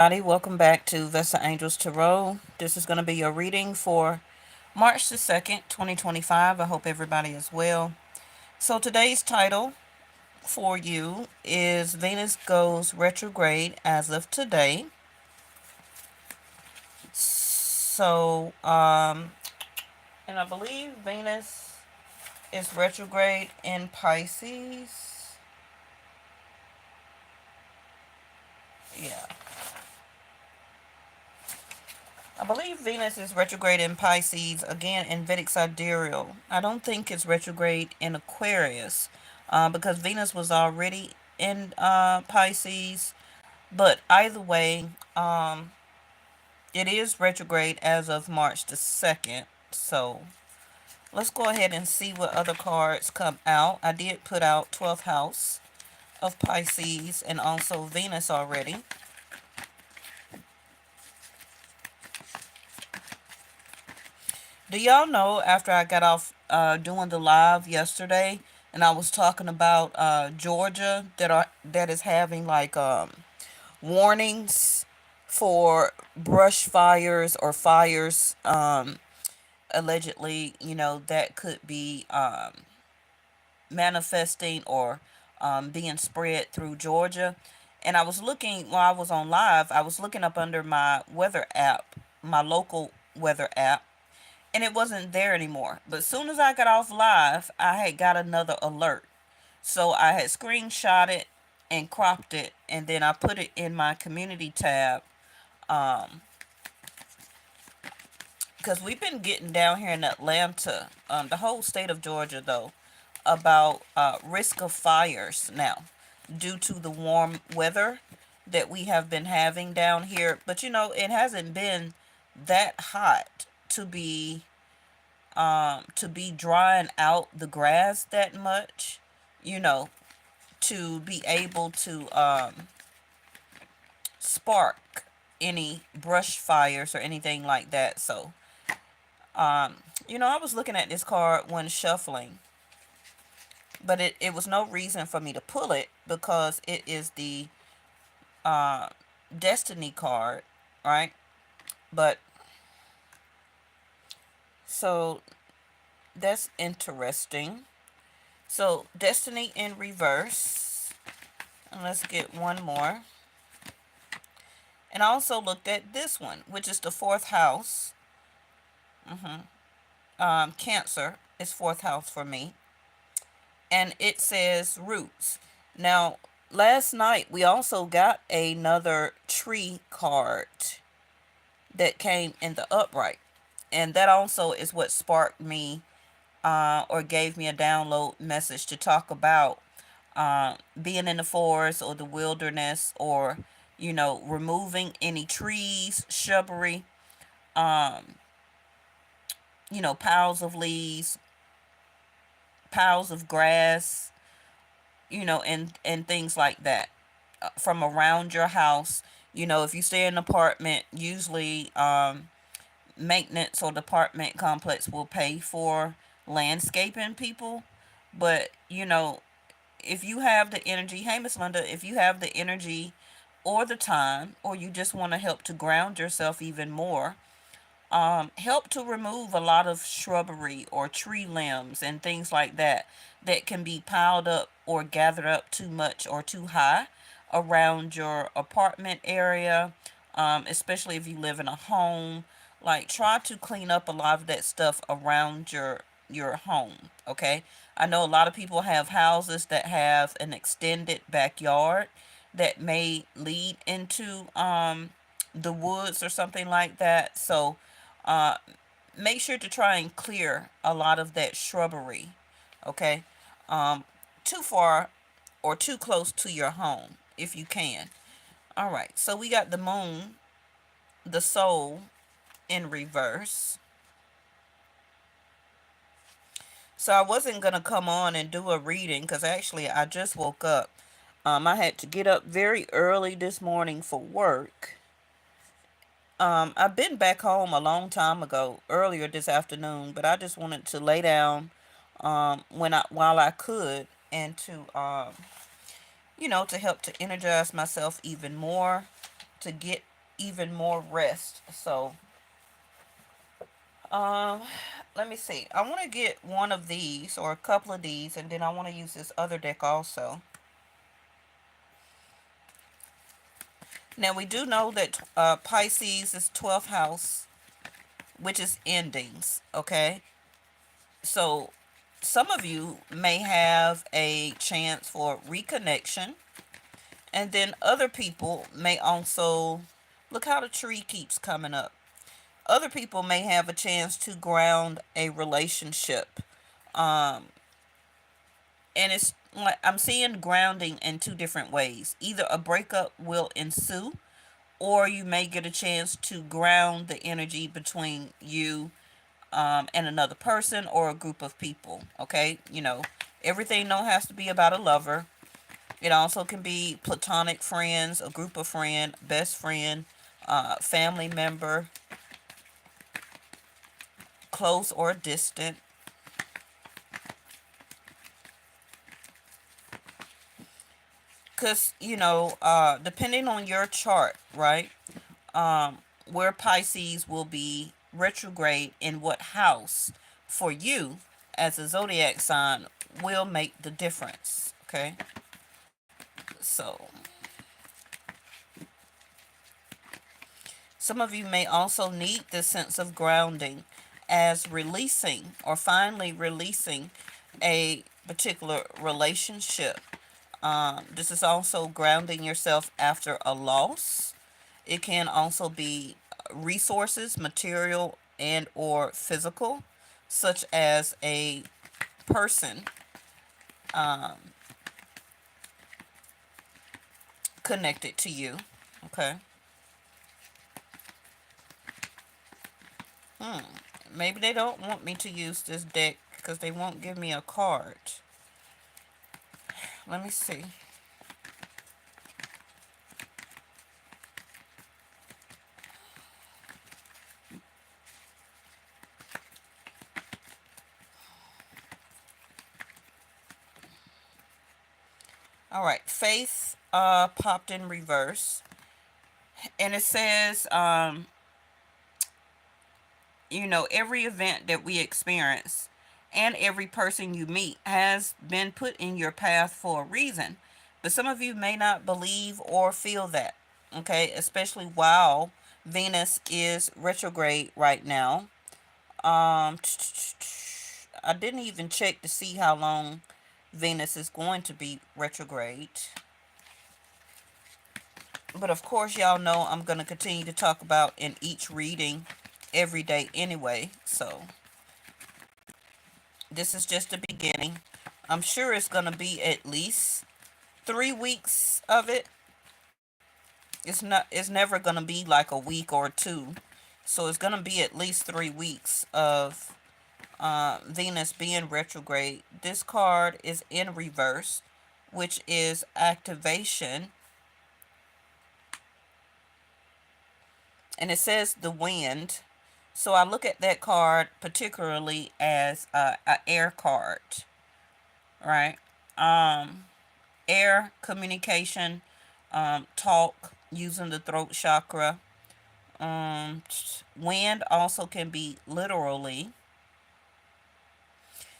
Welcome back to Vesta Angels Tarot. This is going to be your reading for March the 2nd, 2025. I hope everybody is well. So today's title for you is Venus Goes Retrograde as of today. And I believe Venus is retrograde in Pisces. Yeah. I believe Venus is retrograde in Pisces, again in Vedic Sidereal. I don't think it's retrograde in Aquarius because Venus was already in Pisces. But either way, it is retrograde as of March the 2nd. So let's go ahead and see what other cards come out. I did put out 12th house of Pisces and also Venus already. Do y'all know after I got off doing the live yesterday and I was talking about Georgia that is having like warnings for brush fires or fires allegedly, that could be manifesting or being spread through Georgia. And I was looking while I was on live, I was looking up under my weather app, my local weather app, and it wasn't there anymore. But as soon as I got off live, I had got another alert. So I had screenshot it and cropped it, and then I put it in my community tab. Because we've been getting down here in Atlanta, the whole state of Georgia, though, about risk of fires now due to the warm weather that we have been having down here. But it hasn't been that hot to be drying out the grass that much, you know, to be able to spark any brush fires or anything like that. So, I was looking at this card when shuffling, but it was no reason for me to pull it because it is the destiny card, right? But so that's interesting. So destiny in reverse. And let's get one more. And I also looked at this one, which is the fourth house. Cancer is fourth house for me. And it says roots. Now, last night we also got another tree card that came in the upright. And that also is what sparked me or gave me a download message to talk about being in the forest or the wilderness, or removing any trees, shrubbery, piles of leaves, piles of grass, and things like that from around your house. If you stay in an apartment, usually maintenance or department complex will pay for landscaping people. But if you have the energy, hey Miss Linda, if you have the energy or the time, or you just want to help to ground yourself even more, help to remove a lot of shrubbery or tree limbs and things like that that can be piled up or gathered up too much or too high around your apartment area, especially if you live in a home. Like, try to clean up a lot of that stuff around your home. Okay, I know a lot of people have houses that have an extended backyard that may lead into the woods or something like that. So uh, make sure to try and clear a lot of that shrubbery, okay? Um, Too far or too close to your home if you can. All right, so we got the moon, the soul in reverse. So I wasn't going to come on and do a reading because actually I just woke up. I had to get up very early this morning for work. I've been back home a long time ago, earlier this afternoon, but I just wanted to lay down while I could, and to to help to energize myself even more, to get even more rest. So, um, let me see. I want to get one of these or a couple of these, and then I want to use this other deck also. Now, we do know that Pisces is 12th house, which is endings, okay? So, some of you may have a chance for reconnection, and then other people may also look how the tree keeps coming up. Other people may have a chance to ground a relationship. Um, and it's like I'm seeing grounding in two different ways. Either a breakup will ensue, or you may get a chance to ground the energy between you and another person or a group of people. Okay, everything don't has to be about a lover. It also can be platonic friends, a group of friend, best friend, family member, close or distant. Because, depending on your chart, right, where Pisces will be retrograde in what house for you as a zodiac sign will make the difference. Okay. So, some of you may also need this sense of grounding as releasing or finally releasing a particular relationship. This is also grounding yourself after a loss. It can also be resources, material and or physical, such as a person um, connected to you. Okay. Hmm. Maybe they don't want me to use this deck because they won't give me a card. Let me see. All right. Faith popped in reverse. And it says, every event that we experience and every person you meet has been put in your path for a reason. But some of you may not believe or feel that, okay? Especially while Venus is retrograde right now. I didn't even check to see how long Venus is going to be retrograde. But of course, y'all know I'm going to continue to talk about in each reading every day anyway. So this is just the beginning. I'm sure it's going to be at least 3 weeks of it. It's never going to be like a week or two. So it's going to be at least 3 weeks of Venus being retrograde. This card is in reverse, which is activation. And it says the wind. So I look at that card particularly as a air card, right? Air communication, talk using the throat chakra. Wind also can be literally.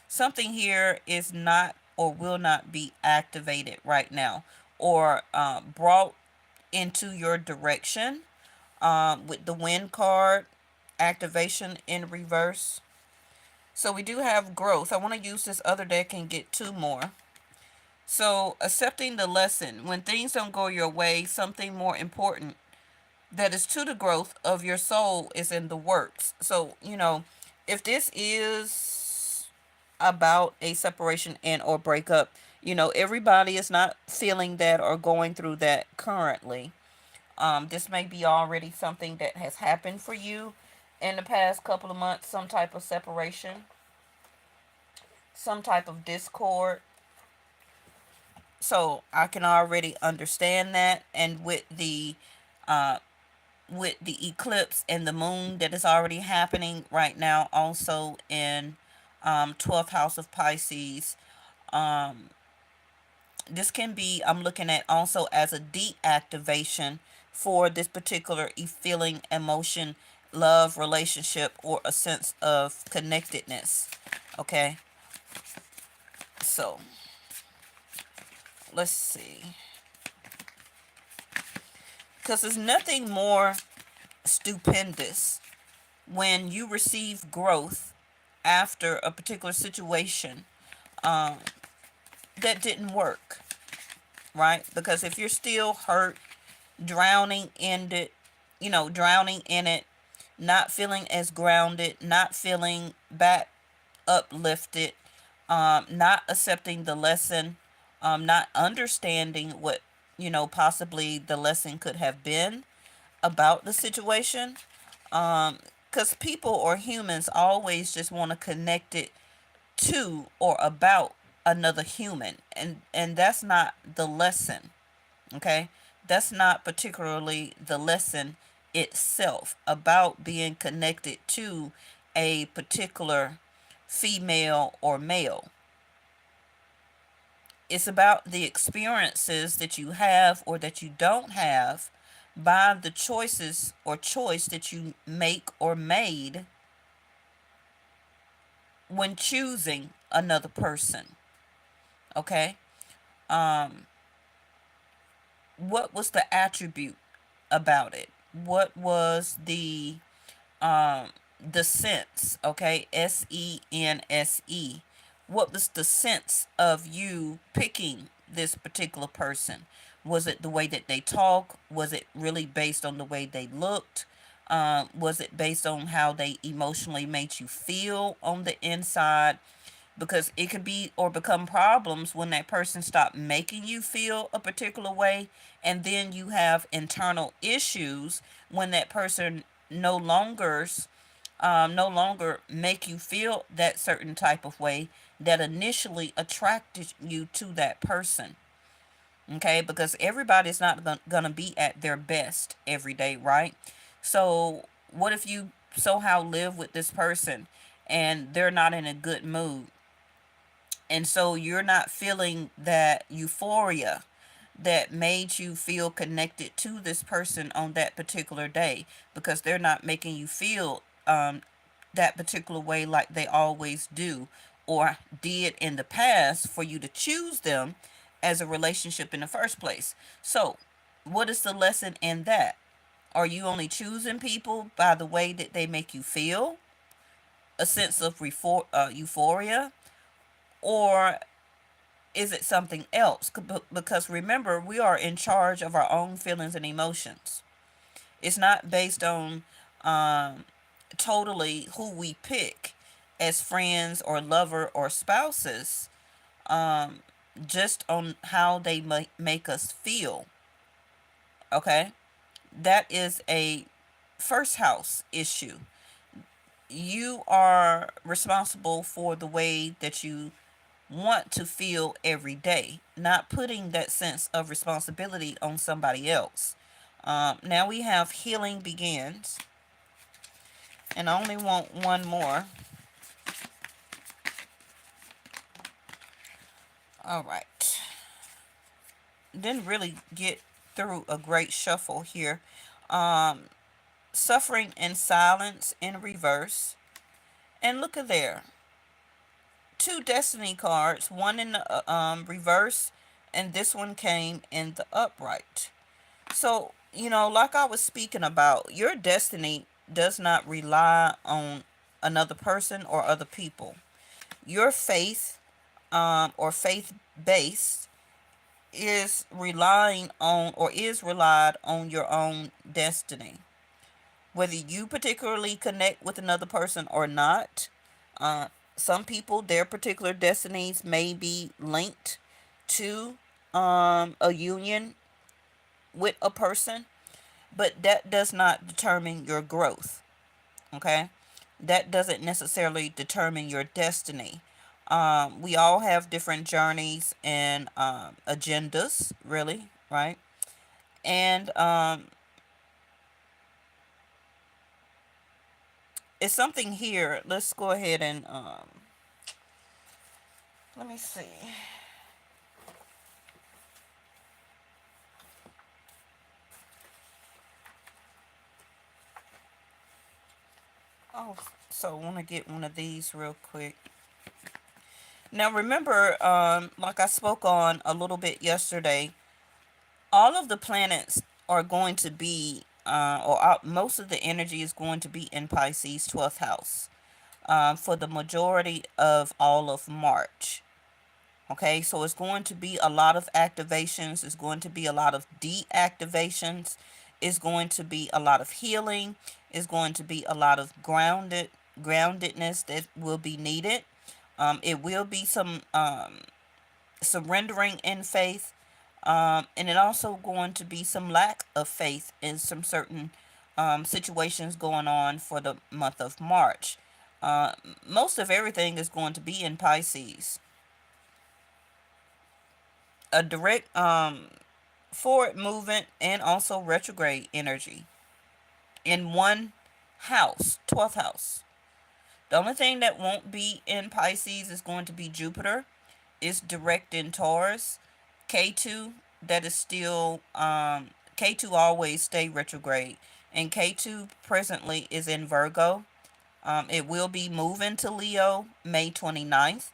Something here is not or will not be activated right now or brought into your direction with the wind card, activation in reverse. So we do have growth. I want to use this other deck and get two more. So accepting the lesson. When things don't go your way, something more important that is to the growth of your soul is in the works. So, if this is about a separation and or breakup, everybody is not feeling that or going through that currently. This may be already something that has happened for you in the past couple of months, some type of separation, some type of discord. So I can already understand that. And uh, with the eclipse and the moon that is already happening right now, also in 12th house of Pisces, this can be, I'm looking at also as a deactivation for this particular feeling, emotion, love, relationship, or a sense of connectedness. Okay, so let's see. Because there's nothing more stupendous when you receive growth after a particular situation um, that didn't work, right? Because if you're still hurt, drowning in it, drowning in it, not feeling as grounded, not feeling back uplifted, not accepting the lesson, not understanding what, possibly the lesson could have been about the situation. Because people or humans always just want to connect it to or about another human, and that's not the lesson. Okay, that's not particularly the lesson itself about being connected to a particular female or male. It's about the experiences that you have or that you don't have by the choices or choice that you make or made when choosing another person. Okay, um what was the attribute about it? What was um the sense? Okay, sense. What was the sense of you picking this particular person? Was it the way that they talk? Was it really based on the way they looked? Was it based on how they emotionally made you feel on the inside? Because it could be or become problems when that person stop making you feel a particular way, and then you have internal issues when that person no longer make you feel that certain type of way that initially attracted you to that person. Okay, because everybody's not gonna be at their best every day, right? So what if you somehow live with this person and they're not in a good mood, and so you're not feeling that euphoria that made you feel connected to this person on that particular day, because they're not making you feel that particular way like they always do or did in the past for you to choose them as a relationship in the first place. So, what is the lesson in that? Are you only choosing people by the way that they make you feel, a sense of euphoria, or is it something else? Because remember, we are in charge of our own feelings and emotions. It's not based on um, totally who we pick as friends or lover or spouses, um, just on how they make us feel. Okay? That is a first house issue. You are responsible for the way that you want to feel every day, not putting that sense of responsibility on somebody else. Now we have healing begins, and I only want one more. All right. Didn't really get through a great shuffle here. Um, Suffering in silence in reverse. And look at there. Two destiny cards, one in the reverse, and this one came in the upright. So, like I was speaking about, your destiny does not rely on another person or other people. Your faith, or faith based, is relying on or is relied on your own destiny. Whether you particularly connect with another person or not, uh, some people, their particular destinies may be linked to a union with a person, but that does not determine your growth. Okay, that doesn't necessarily determine your destiny. We all have different journeys and agendas, really, right? And it's something here. Let's go ahead and let me see. Oh, so I want to get one of these real quick. Now remember, like I spoke on a little bit yesterday, all of the planets are going to be, most of the energy is going to be in Pisces 12th house for the majority of all of March. Okay, so it's going to be a lot of activations, it's going to be a lot of deactivations, it's going to be a lot of healing, it's going to be a lot of groundedness that will be needed. It will be some surrendering in faith, and it also going to be some lack of faith in some certain situations going on for the month of March. Uh, Most of everything is going to be in Pisces. A direct forward movement and also retrograde energy in one house, 12th house. The only thing that won't be in Pisces is going to be Jupiter. It's direct in Taurus. K2, that is still, K2 always stay retrograde. And K2 presently is in Virgo. It will be moving to Leo May 29th.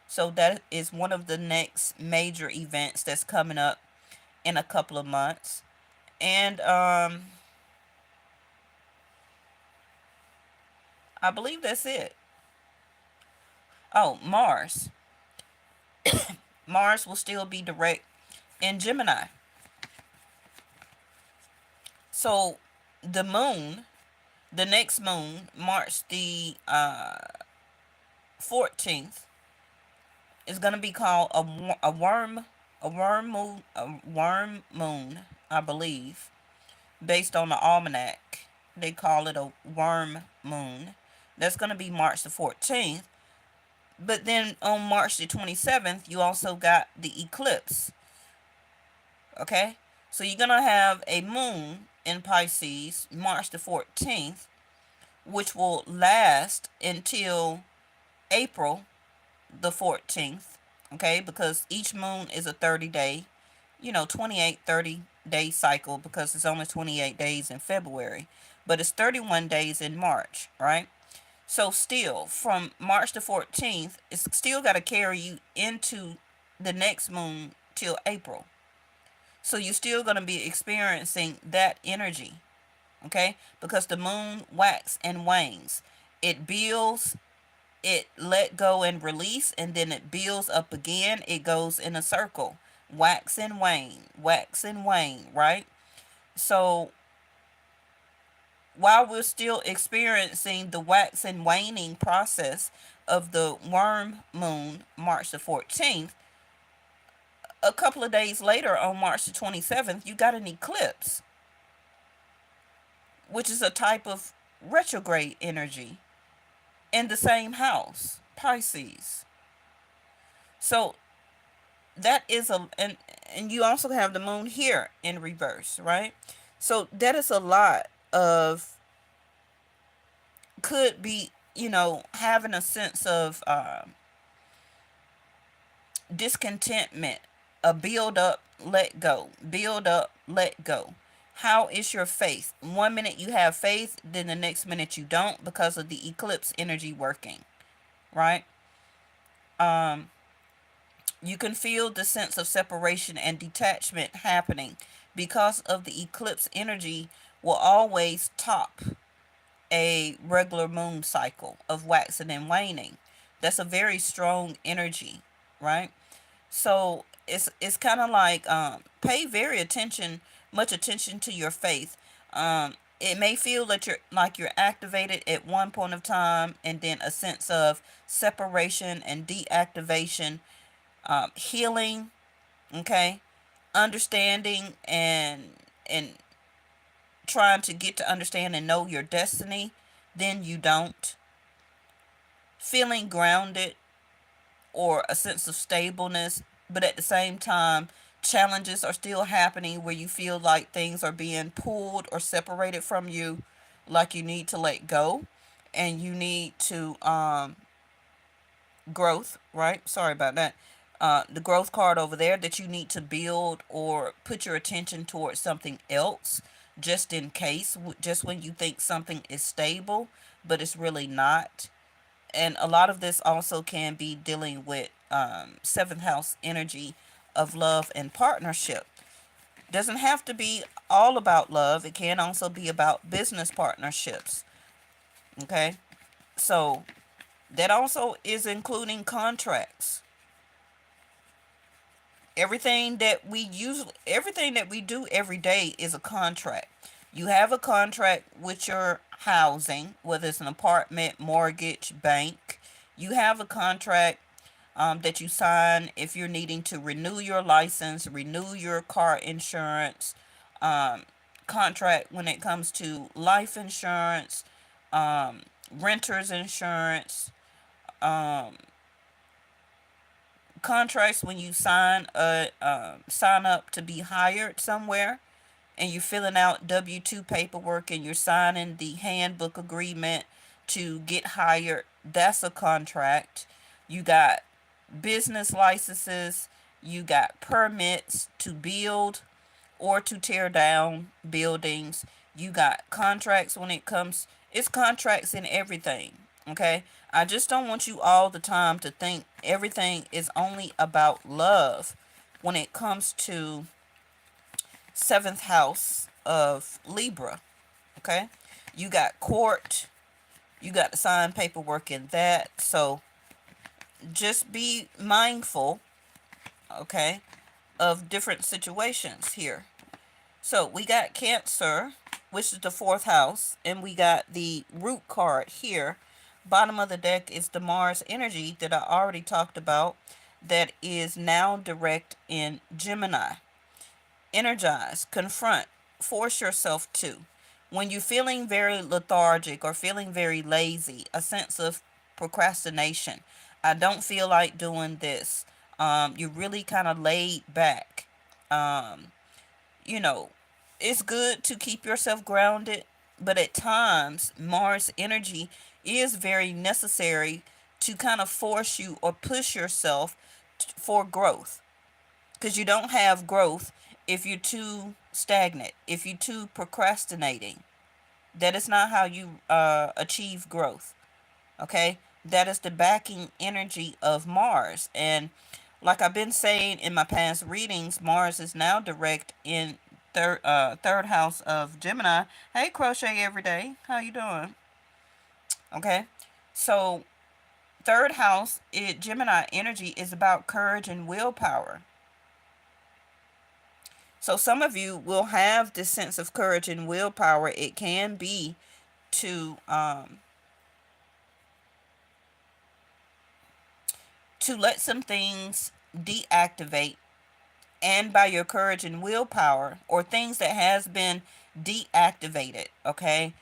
So that is one of the next major events that's coming up in a couple of months. And I believe that's it. Oh, Mars. Mars will still be direct in Gemini. So the moon, the next moon, March the 14th, is going to be called a worm moon, I believe, based on the almanac. They call it a worm moon. That's going to be March the 14th. But then on March the 27th, you also got the eclipse. Okay? So you're going to have a moon in Pisces March the 14th, which will last until April the 14th. Okay? Because each moon is a 30-day, 28, 30-day cycle because it's only 28 days in February. But it's 31 days in March, right? So still, from March the 14th, it's still got to carry you into the next moon till April. So you're still going to be experiencing that energy, okay? Because the moon wax and wanes. It builds, it let go and release, and then it builds up again. It goes in a circle. Wax and wane, right? So while we're still experiencing the wax and waning process of the worm moon, March the 14th, a couple of days later on March the 27th, you got an eclipse, which is a type of retrograde energy in the same house, Pisces. So that is and you also have the moon here in reverse, right? So that is a lot of, could be, having a sense of discontentment, a build up, let go, build up, let go. How is your faith? One minute you have faith, then the next minute you don't because of the eclipse energy working, right? Um, you can feel the sense of separation and detachment happening because of the eclipse energy will always top a regular moon cycle of waxing and waning. That's a very strong energy, right? So it's kind of like, pay very much attention to your faith. It may feel that you're activated at one point of time, and then a sense of separation and deactivation, healing, okay, understanding, and trying to get to understand and know your destiny. Then you don't feeling grounded or a sense of stableness, but at the same time, challenges are still happening where you feel like things are being pulled or separated from you, like you need to let go and you need to, growth, right? Sorry about that. The growth card over there, that you need to build or put your attention towards something else. just in case, just when you think something is stable, but it's really not. And a lot of this also can be dealing with seventh house energy of love and partnership. Doesn't have to be all about love, it can also be about business partnerships. Okay, so that also is including contracts. Everything that we do every day is a contract. You have a contract with your housing, whether it's an apartment, mortgage, bank. You have a contract that you sign if you're needing to renew your license, renew your car insurance, um, contract when it comes to life insurance, um, renter's insurance, um, contracts when you sign up to be hired somewhere, and you're filling out W-2 paperwork and you're signing the handbook agreement to get hired. That's a contract. You got business licenses, you got permits to build or to tear down buildings. You got contracts when it comes, it's contracts in everything. Okay? I just don't want you all the time to think everything is only about love when it comes to seventh house of Libra. Okay? You got court, you got to sign paperwork in that. So just be mindful, okay, of different situations here. So we got Cancer, which is the fourth house, and we got the root card here. Bottom of the deck is the Mars energy that I already talked about, that is now direct in Gemini. Energize, confront, force yourself to. When you're feeling very lethargic or feeling very lazy, a sense of procrastination. I don't feel like doing this. You're really kind of laid back. Um, you know, it's good to keep yourself grounded, but at times, Mars energy is very necessary to kind of force you or push yourself for growth, because you don't have growth if you're too stagnant, if you're too procrastinating. That is not how you achieve growth. Okay, that is the backing energy of Mars. And like I've been saying in my past readings, Mars is now direct in third house of Gemini. Hey, Crochet Every Day, how you doing? Okay, so third house, Gemini energy is about courage and willpower. So some of you will have this sense of courage and willpower. It can be to let some things deactivate, and by your courage and willpower, or things that has been deactivated. Okay,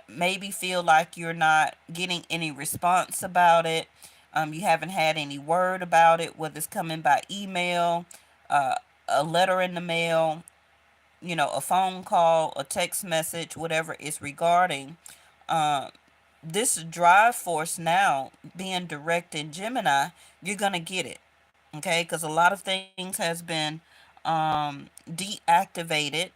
maybe feel like you're not getting any response about it. You haven't had any word about it, whether it's coming by email, uh, a letter in the mail, a phone call, a text message, whatever it's regarding. uh, this drive force now being direct in Gemini, you're gonna get it. Okay, because a lot of things has been deactivated,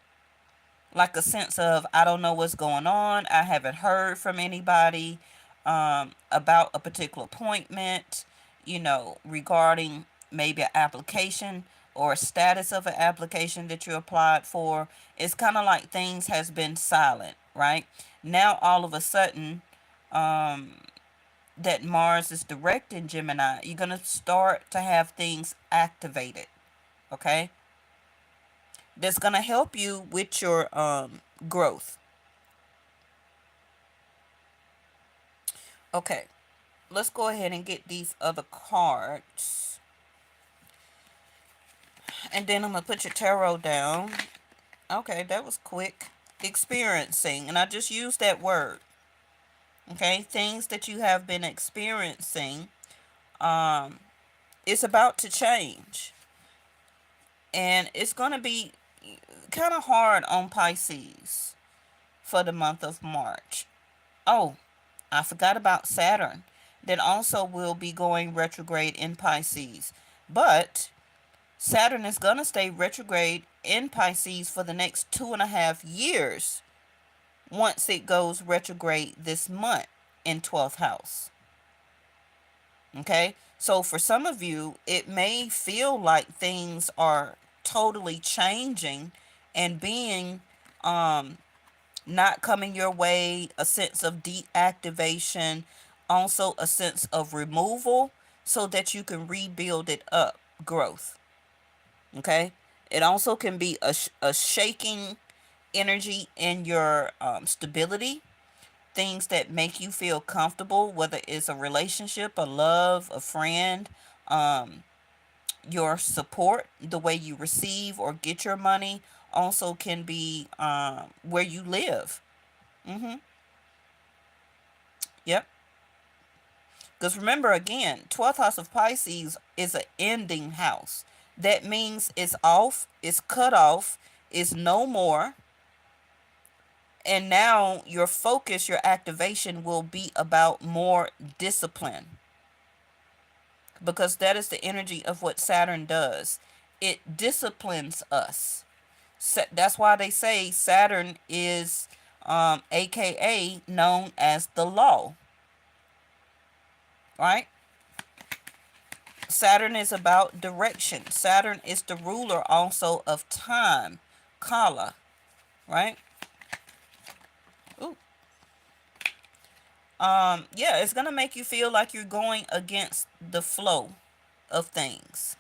like a sense of, I don't know what's going on, I haven't heard from anybody about a particular appointment, regarding maybe an application or a status of an application that you applied for. It's kind of like things has been silent, right? Now all of a sudden, um, that Mars is direct in Gemini, you're going to start to have things activated, okay? That's going to help you with your growth. Okay, let's go ahead and get these other cards. And then I'm going to put your tarot down. Okay, that was quick. Experiencing, and I just used that word. Okay, things that you have been experiencing, um, it's about to change. And it's going to be kind of hard on Pisces for the month of March. Oh, I forgot about Saturn, that also will be going retrograde in Pisces. But Saturn is going to stay retrograde in Pisces for the next 2.5 years once it goes retrograde this month in 12th house. Okay, so for some of you, it may feel like things are totally changing and being not coming your way, a sense of deactivation, also a sense of removal, so that you can rebuild it up, growth. Okay, it also can be a shaking energy in your stability, things that make you feel comfortable, whether it's a relationship, a love, a friend, um, your support, the way you receive or get your money, also can be where you live. Mm-hmm. Yep. Because remember, again, 12th house of Pisces is an ending house. That means it's off, it's cut off, it's no more. And now your focus, your activation will be about more discipline, because that is the energy of what Saturn does. It disciplines us. That's why they say Saturn is aka known as the law, right? Saturn is about direction. Saturn is the ruler also of time, Kala, right? Ooh. Yeah, it's gonna make you feel like you're going against the flow of things.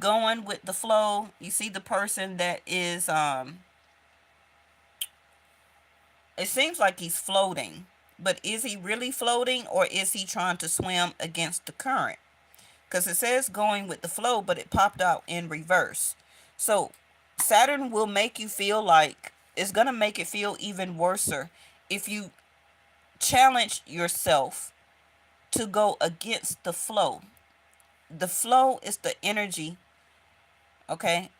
Going with the flow. You see the person that is it seems like he's floating, but is he really floating, or is he trying to swim against the current? Because it says going with the flow, but it popped out in reverse. So Saturn will make you feel like, it's going to make it feel even worser if you challenge yourself to go against the flow. The flow is the energy, okay,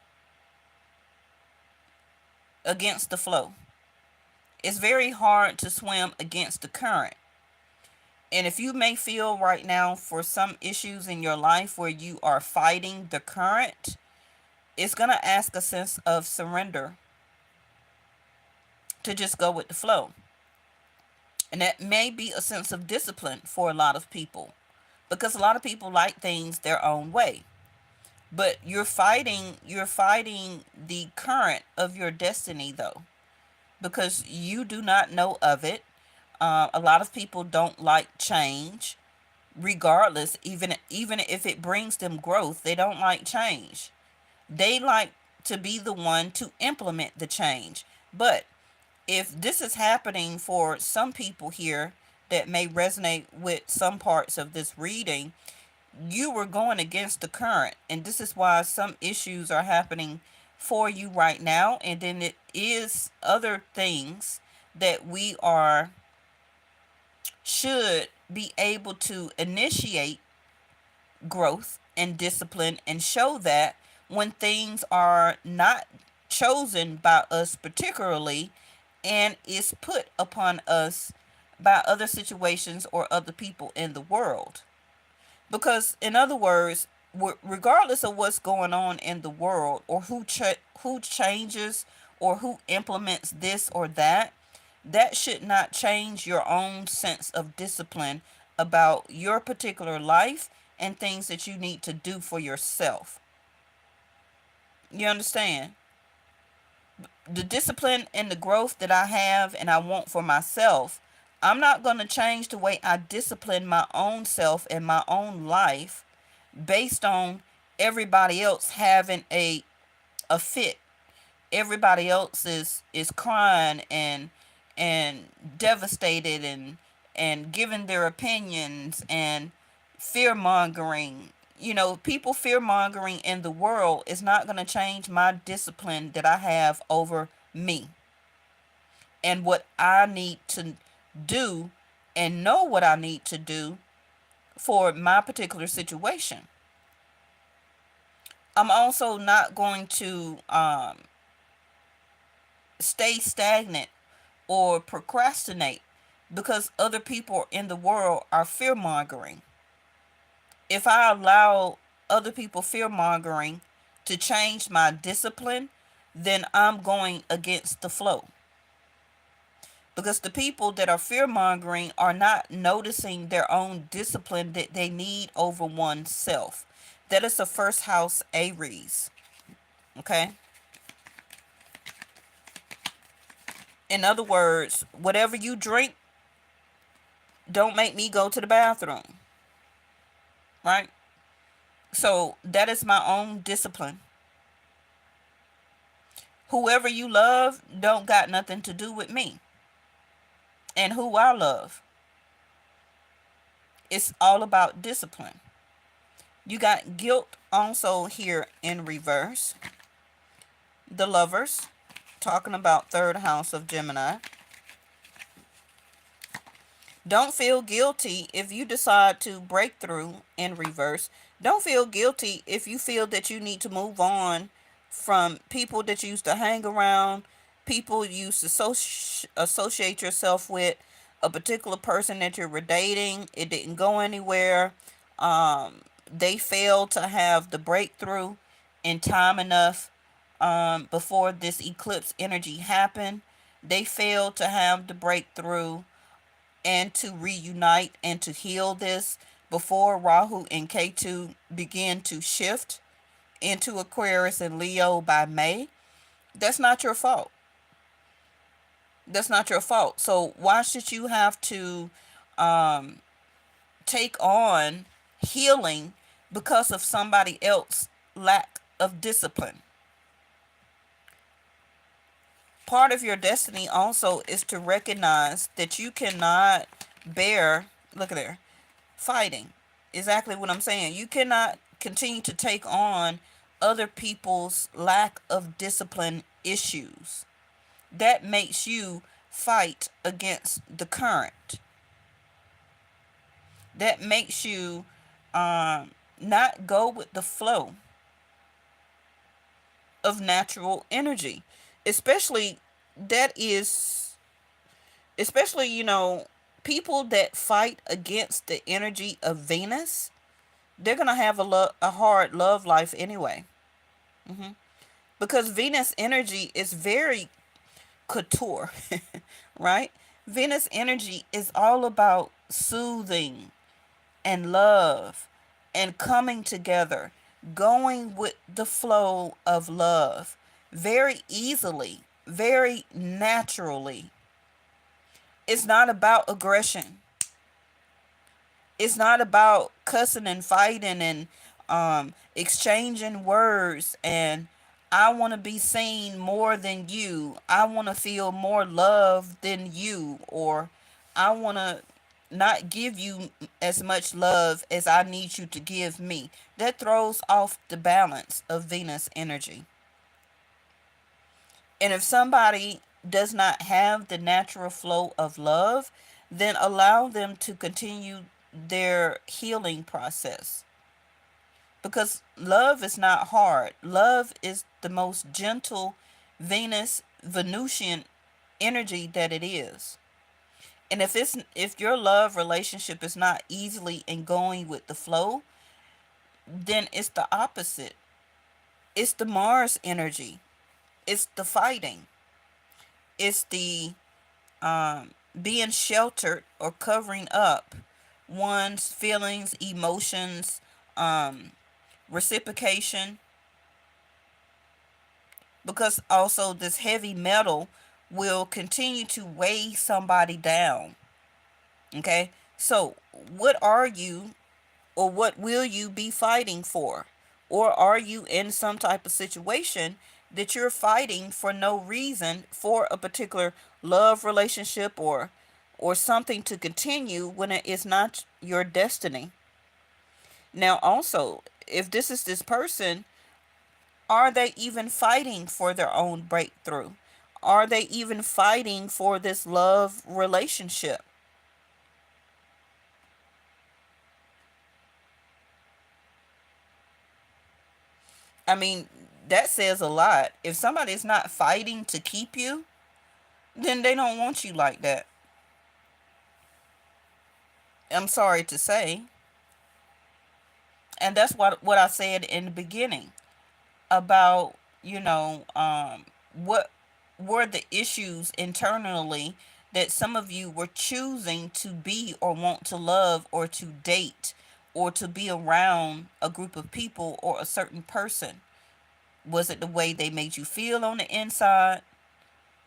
against the flow. It's very hard to swim against the current. And if you may feel right now for some issues in your life where you are fighting the current, it's going to ask a sense of surrender to just go with the flow. And that may be a sense of discipline for a lot of people, because a lot of people like things their own way. But you're fighting the current of your destiny, though, because you do not know of it. A lot of people don't like change, regardless, even if it brings them growth. They don't like change. They like to be the one to implement the change. But if this is happening for some people here that may resonate with some parts of this reading, you were going against the current, and this is why some issues are happening for you right now. And then it is other things that we are should be able to initiate growth and discipline, and show that when things are not chosen by us particularly, and is put upon us by other situations or other people in the world. Because in other words, regardless of what's going on in the world, or who changes or who implements this or that, that should not change your own sense of discipline about your particular life and things that you need to do for yourself. You understand? The discipline and the growth that I have and I want for myself, I'm not going to change the way I discipline my own self and my own life based on everybody else having a fit. Everybody else is crying and devastated and giving their opinions and fear mongering. People fear mongering in the world is not going to change my discipline that I have over me and what I need to do, and know what I need to do for my particular situation. I'm also not going to stay stagnant or procrastinate because other people in the world are fear mongering. If I allow other people fear mongering, to change my discipline, then I'm going against the flow. Because the people that are fear mongering are not noticing their own discipline that they need over oneself. That is the first house Aries. Okay? In other words, whatever you drink, don't make me go to the bathroom. Right? So that is my own discipline. Whoever you love don't got nothing to do with me and who I love. It's all about discipline. You got guilt also here in reverse. The Lovers, talking about third house of Gemini. Don't feel guilty if you decide to break through in reverse. Don't feel guilty if you feel that you need to move on from people that you used to hang around, people you used to associate yourself with, a particular person that you were dating. It didn't go anywhere. They failed to have the breakthrough in time enough before this eclipse energy happened. They failed to have the breakthrough and to reunite and to heal this before Rahu and Ketu begin to shift into Aquarius and Leo by May. That's not your fault. That's not your fault. So why should you have to take on healing because of somebody else's lack of discipline? Part of your destiny also is to recognize that you cannot bear, look at there, fighting. Exactly what I'm saying. You cannot continue to take on other people's lack of discipline issues. That makes you fight against the current. That makes you not go with the flow of natural energy. Especially that is, especially, people that fight against the energy of Venus, they're going to have a hard love life anyway. Because Venus energy is very couture, right? Venus energy is all about soothing and love and coming together, going with the flow of love very easily, very naturally. It's not about aggression. It's not about cussing and fighting and exchanging words and I want to be seen more than you. I want to feel more love than you, or I want to not give you as much love as I need you to give me. That throws off the balance of Venus energy. And if somebody does not have the natural flow of love, then allow them to continue their healing process. Because love is not hard. Love is the most gentle Venusian energy that it is. And if your love relationship is not easily and going with the flow, then it's the opposite. It's the Mars energy. It's the fighting. It's the being sheltered or covering up one's feelings, emotions, reciprocation. Because also this heavy metal will continue to weigh somebody down. Okay? So, what are you or what will you be fighting for? Or are you in some type of situation that you're fighting for no reason for a particular love relationship or something to continue when it is not your destiny? Now also, if this is this person, are they even fighting for their own breakthrough? Are they even fighting for this love relationship? I mean, that says a lot. If somebody's not fighting to keep you, then they don't want you like that. I'm sorry to say. And that's what I said in the beginning. about, what were the issues internally that some of you were choosing to be or want to love or to date or to be around a group of people or a certain person. Was it the way they made you feel on the inside?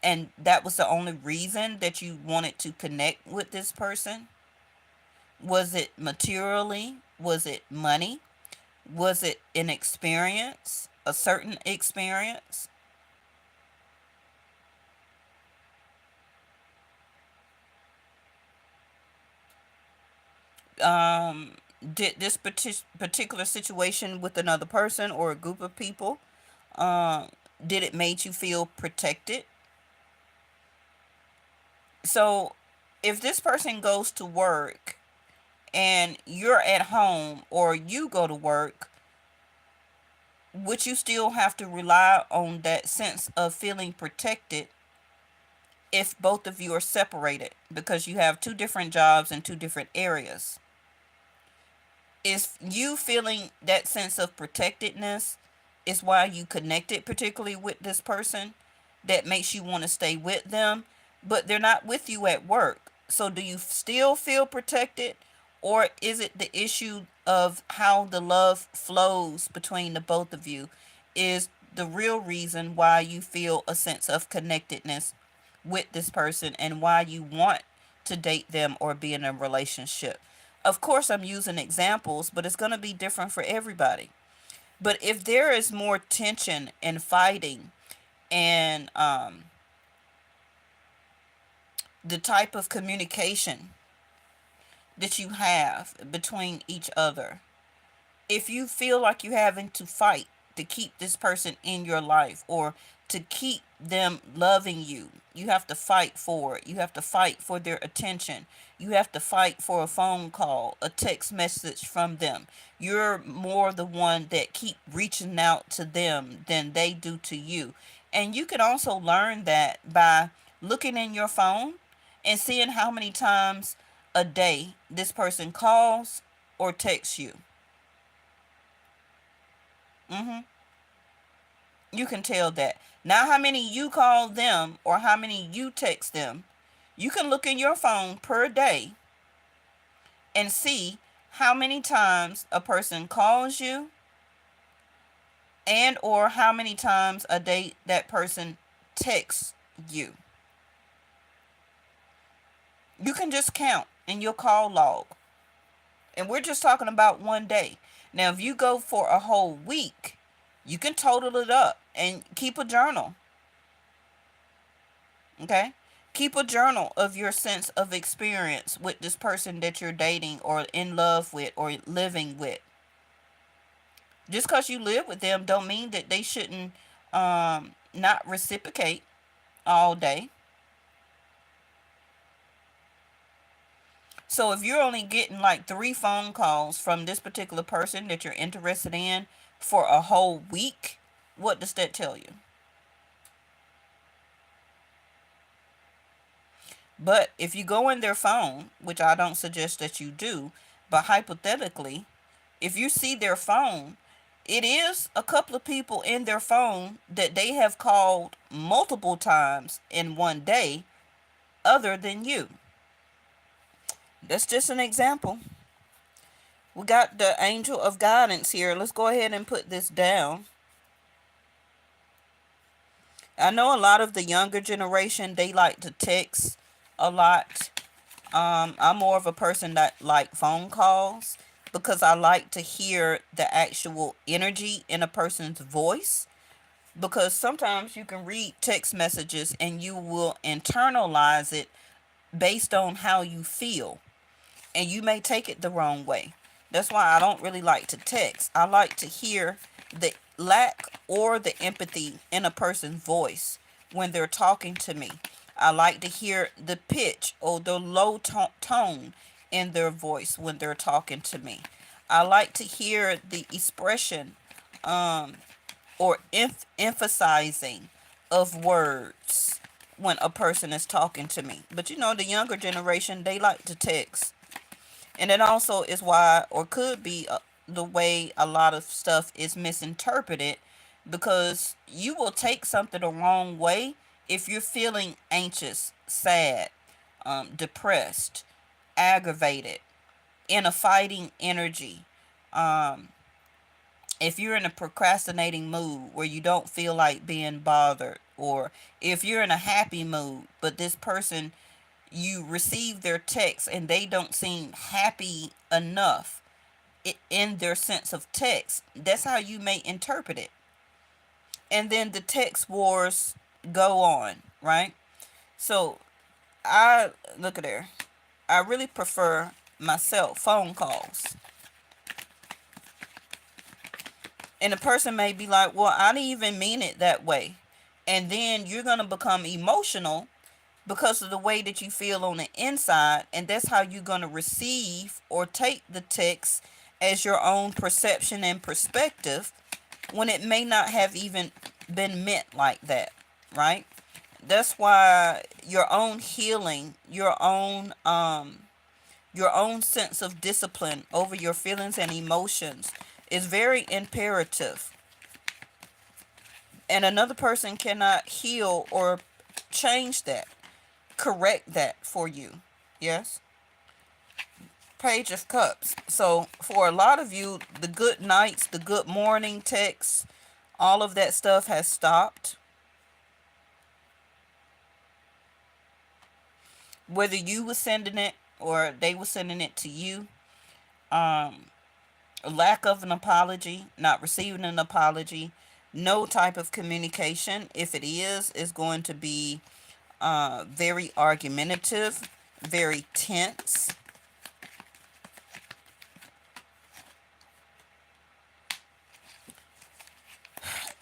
And that was the only reason that you wanted to connect with this person? Was it materially? Was it money? Was it an experience? A certain experience? Um, did this particular situation with another person or a group of people, um, did it make you feel protected? So, if this person goes to work and you're at home or you go to work, would you still have to rely on that sense of feeling protected if both of you are separated because you have two different jobs in two different areas? Is you feeling that sense of protectedness is why you connected particularly with this person, that makes you want to stay with them, but they're not with you at work? So do you still feel protected, or is it the issue of how the love flows between the both of you is the real reason why you feel a sense of connectedness with this person and why you want to date them or be in a relationship? Of course, I'm using examples, but it's going to be different for everybody. But if there is more tension and fighting and the type of communication that you have between each other, if you feel like you're having to fight to keep this person in your life or to keep them loving you, you have to fight for it. You have to fight for their attention. You have to fight for a phone call, a text message from them. You're more the one that keep reaching out to them than they do to you. And you can also learn that by looking in your phone and seeing how many times a day this person calls or texts you. Mm-hmm. You can tell that. Now, how many you call them or how many you text them, you can look in your phone per day and see how many times a person calls you and or how many times a day that person texts you. You can just count in your call log. And we're just talking about one day. Now, if you go for a whole week, you can total it up and keep a journal. Okay? Keep a journal of your sense of experience with this person that you're dating or in love with or living with. Just because you live with them don't mean that they shouldn't not reciprocate all day. So if you're only getting like 3 phone calls from this particular person that you're interested in for a whole week, what does that tell you? But if you go in their phone, which I don't suggest that you do, but hypothetically, if you see their phone, it is a couple of people in their phone that they have called multiple times in one day other than you. That's just an example. We got the angel of guidance here. Let's go ahead and put this down. I know a lot of the younger generation, they like to text a lot. I'm more of a person that like phone calls because I like to hear the actual energy in a person's voice. Because sometimes you can read text messages and you will internalize it based on how you feel, and you may take it the wrong way. That's why I don't really like to text. I like to hear the lack or the empathy in a person's voice when they're talking to me. I like to hear the pitch or the low tone in their voice when they're talking to me. I like to hear the expression or emphasizing of words when a person is talking to me. But the younger generation, they like to text. And it also is why, or could be, the way a lot of stuff is misinterpreted because you will take something the wrong way if you're feeling anxious, sad, depressed, aggravated, in a fighting energy. Um, if you're in a procrastinating mood where you don't feel like being bothered, or if you're in a happy mood, but this person, you receive their text and they don't seem happy enough in their sense of text, that's how you may interpret it. And then the text wars go on, right? So I look at there. I really prefer myself phone calls. And the person may be like, well, I didn't even mean it that way. And then you're going to become emotional because of the way that you feel on the inside. And that's how you're going to receive or take the text as your own perception and perspective, when it may not have even been meant like that, right? That's why your own healing, your own sense of discipline over your feelings and emotions is very imperative. And another person cannot heal or change that, correct that for you. Yes? Page of Cups. So for a lot of you, the good nights, the good morning texts, all of that stuff has stopped. Whether you were sending it or they were sending it to you. A lack of an apology, not receiving an apology, no type of communication. If it is going to be very argumentative, very tense.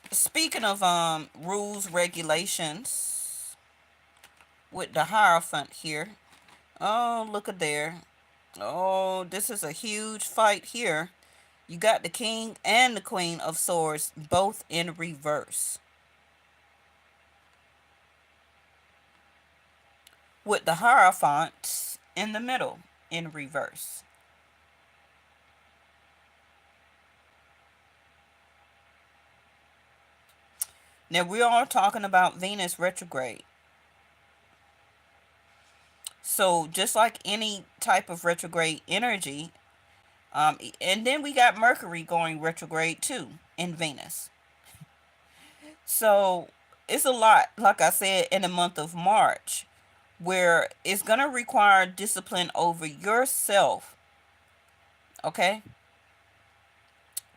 Speaking of rules, regulations, with the Hierophant here. Oh, look at there. Oh, this is a huge fight here. You got the King and the Queen of Swords both in reverse, with the Hierophant in the middle in reverse. Now we are talking about Venus retrograde. So just like any type of retrograde energy, and then we got Mercury going retrograde too in Venus. So it's a lot, like I said, in the month of March, where it's going to require discipline over yourself. Okay?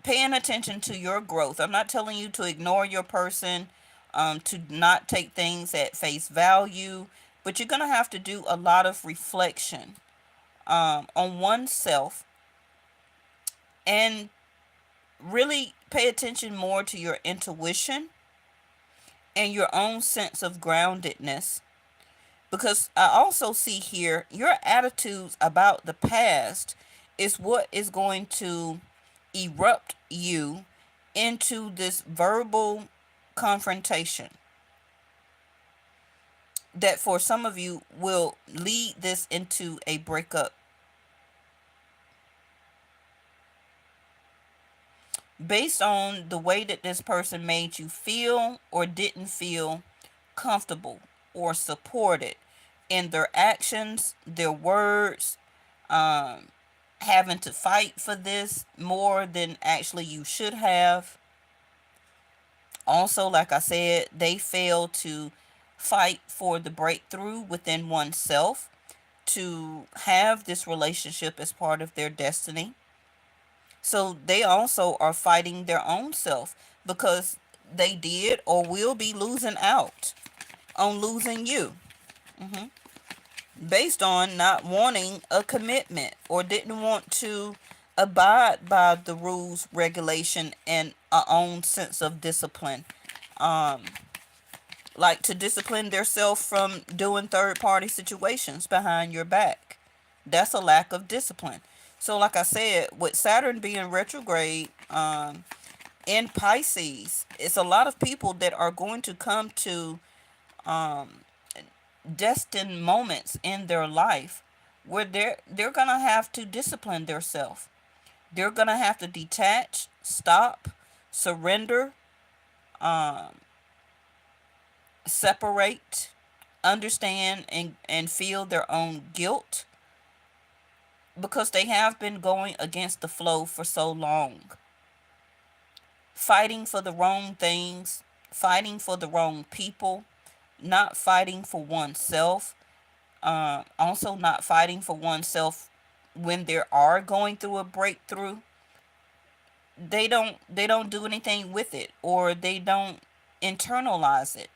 Paying attention to your growth. I'm not telling you to ignore your person, to not take things at face value, but you're going to have to do a lot of reflection on oneself, and really pay attention more to your intuition and your own sense of groundedness. Because I also see here your attitudes about the past is what is going to erupt you into this verbal confrontation that for some of you will lead this into a breakup based on the way that this person made you feel or didn't feel comfortable or supported in their actions, their words, um, having to fight for this more than actually you should have. Also, like I said, they failed to fight for the breakthrough within oneself to have this relationship as part of their destiny. So they also are fighting their own self because they did or will be losing out on losing you. hmm Based on not wanting a commitment or didn't want to abide by the rules, regulation, and our own sense of discipline. Um, like to discipline themselves from doing third party situations behind your back. That's a lack of discipline. So, like I said, with Saturn being retrograde in Pisces, it's a lot of people that are going to come to um, destined moments in their life where they're gonna have to discipline themselves. They're gonna have to detach, stop, surrender, um, separate, understand, and feel their own guilt because they have been going against the flow for so long, fighting for the wrong things, fighting for the wrong people, not fighting for oneself, also not fighting for oneself when they are going through a breakthrough. They don't do anything with it, or they don't internalize it.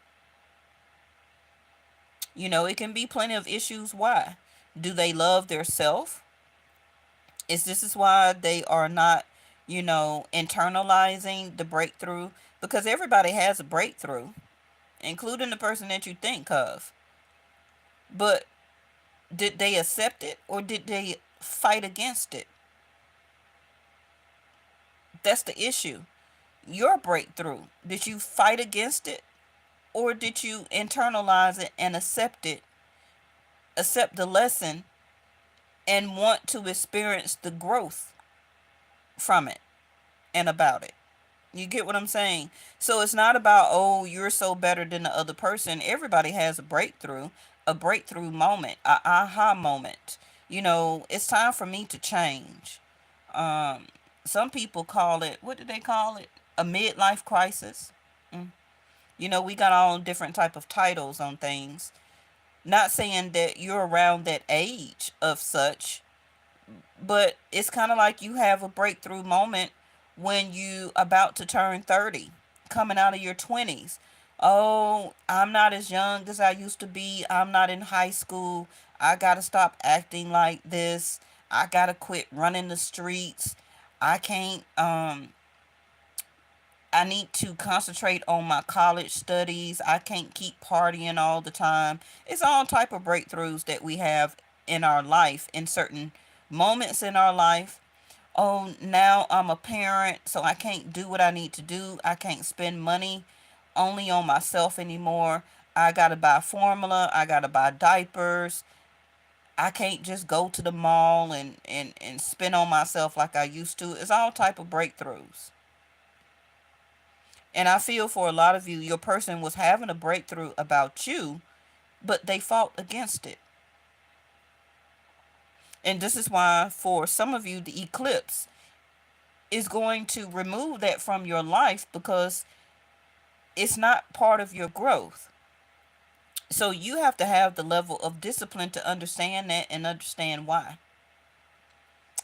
It can be plenty of issues. Why? Do they love their self? This is why they are not, internalizing the breakthrough? Because everybody has a breakthrough, including the person that you think of. But did they accept it, or did they fight against it? That's the issue. Your breakthrough, did you fight against it, or did you internalize it and accept the lesson, and want to experience the growth from it and about it? You get what I'm saying? So it's not about, oh, you're so better than the other person. Everybody has a breakthrough moment, a aha moment. It's time for me to change. Um, some people call it, what do they call it? A midlife crisis. Mm. We got all different type of titles on things. Not saying that you're around that age of such, but it's kind of like you have a breakthrough moment when you about to turn 30, coming out of your 20s. Oh, I'm not as young as I used to be. I'm not in high school. I got to stop acting like this. I got to quit running the streets. I can't I need to concentrate on my college studies. I can't keep partying all the time. It's all type of breakthroughs that we have in our life, in certain moments in our life. Oh, now I'm a parent, so I can't do what I need to do. I can't spend money only on myself anymore. I gotta buy formula. I gotta buy diapers. I can't just go to the mall and spend on myself like I used to. It's all type of breakthroughs. And I feel for a lot of you, your person was having a breakthrough about you, but they fought against it. And this is why, for some of you, the eclipse is going to remove that from your life because it's not part of your growth. So you have to have the level of discipline to understand that and understand why.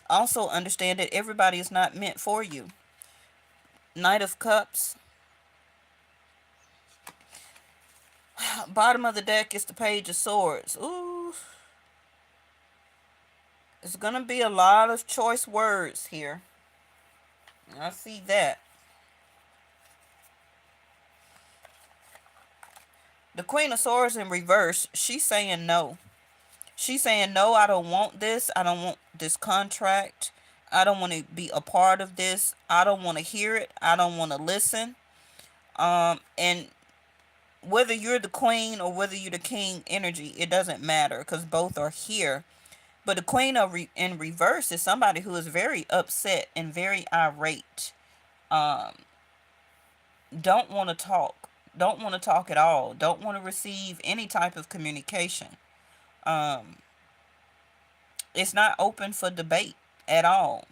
Also, understand that everybody is not meant for you. Knight of Cups. Bottom of the deck is the Page of Swords. Ooh. There's going to be a lot of choice words here. I see that. The Queen of Swords in reverse, she's saying no. She's saying, no, I don't want this. I don't want this contract. I don't want to be a part of this. I don't want to hear it. I don't want to listen. And whether you're the queen or whether you're the king energy, it doesn't matter because both are here. But the queen in reverse is somebody who is very upset and very irate. Um, don't want to talk. Don't want to talk at all. Don't want to receive any type of communication. Um, it's not open for debate at all.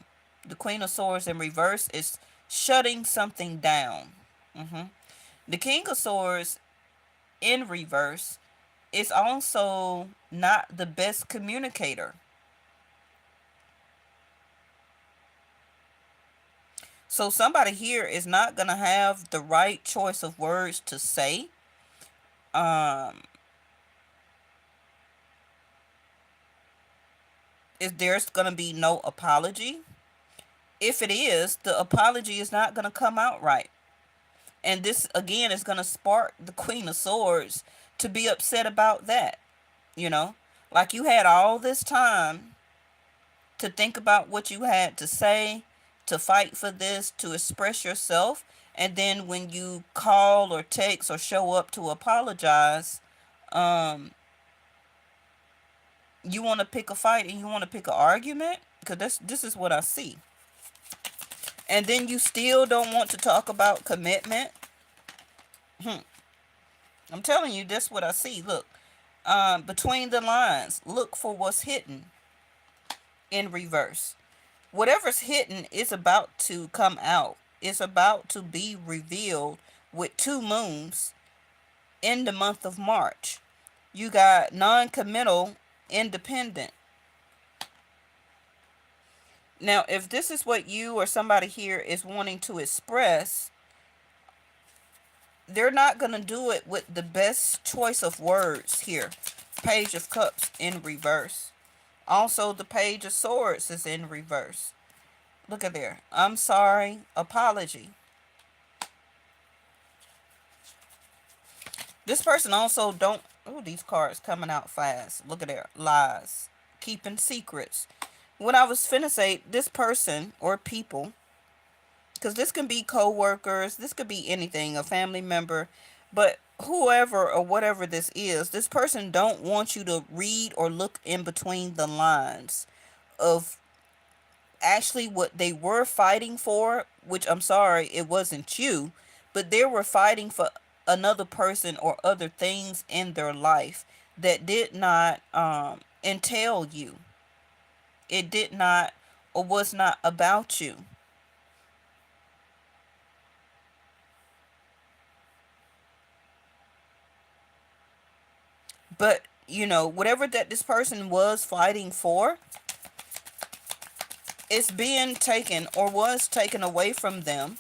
The Queen of Swords in reverse is shutting something down. hmm The King of Swords in reverse is also not the best communicator. So somebody here is not going to have the right choice of words to say. Um, there's going to be no apology. If it is, the apology is not going to come out right. And this, again, is going to spark the Queen of Swords to be upset about that. You know, like you had all this time to think about what you had to say, to fight for this, to express yourself. And then when you call or text or show up to apologize, um, you want to pick a fight and you want to pick an argument? Because this is what I see. And then you still don't want to talk about commitment. I'm telling you, that's what I see. Look, between the lines, look for what's hidden in reverse. Whatever's hidden is about to come out. It's about to be revealed with two moons in the month of March. You got non-committal, independent. Now, if this is what you or somebody here is wanting to express, they're not going to do it with the best choice of words here. Page of Cups in reverse. Also, the Page of Swords is in reverse. Look at there. I'm sorry. Apology. This person also don't... Oh, these cards coming out fast. Look at there. Lies. Keeping secrets. What I was finna say, this person or people, because this can be co-workers, this could be anything, a family member, but whoever or whatever this person don't want you to read or look in between the lines of actually what they were fighting for, which I'm sorry, it wasn't you, but they were fighting for another person or other things in their life that did not entail you. It did not or was not about you. But, whatever that this person was fighting for, it's being taken or was taken away from them.